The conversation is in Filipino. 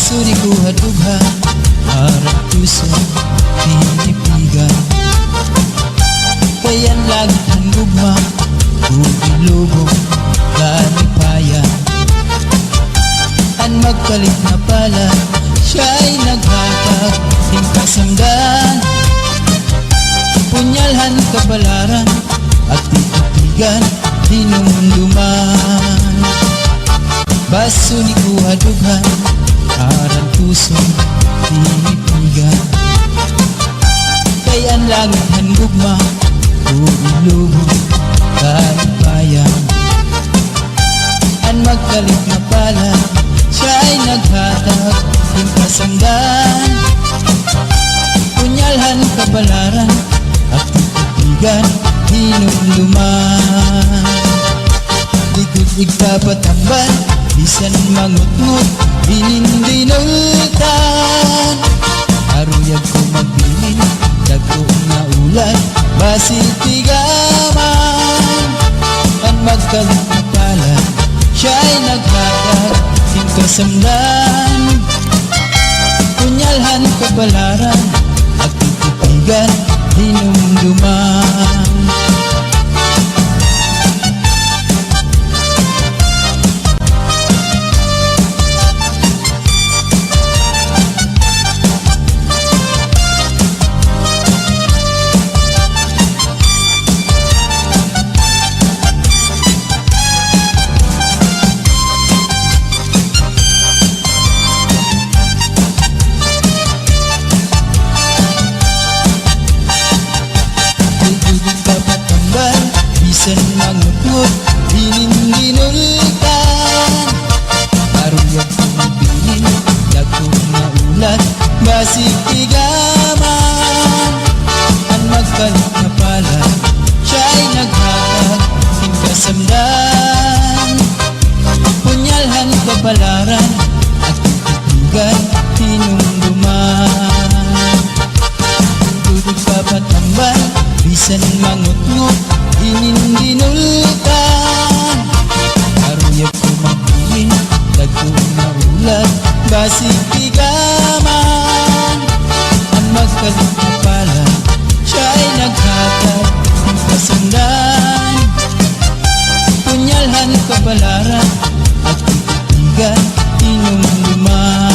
Basuri ko hadughan, harap puso, tinipigan. Kayan lagi ang gugma, ilubong, kalipayan. An magkalit na pala, siya'y naghatag, tingkasamdan. Punyalhan kabalaran, at titigan, hinumduman. Basuri ko hadughan, harap puso, tinipigan. Kayan langit ang gugma, ilubong, kalipayan. An magkalit na pala, siya'y naghatag, tingkasamdan. Punyalhan kabalaran, at titigan, hinumduman. Likod igpapatambal, bisan mangut-ngut, dinindinultan. Aruyag ko magbilin, dagko nga ulan, basitigaman. Ang magkalit na pala, siya'y naghatag, tingkasamdan. Punyalhan kabalaran, at titigan, hinumduman. Bisan mangut-ngut, dinindinultan. Aruyag ko magbilin, dagko nga ulan, basitigaman. Ang magkalit na pala, siya'y naghatag, tingkasamdan. Punyalhan kabalaran, at titigan, hinumduman. Dudog papatambal, bisan mangut-ngut, dinindinultan. Aruyag ko magbilin, dagko nga ulan, basitigaman. Ang magkalit na pala, siya'y naghatag, tingkasamdan. Punyalhan kabalaran, at titigan, hinumduman.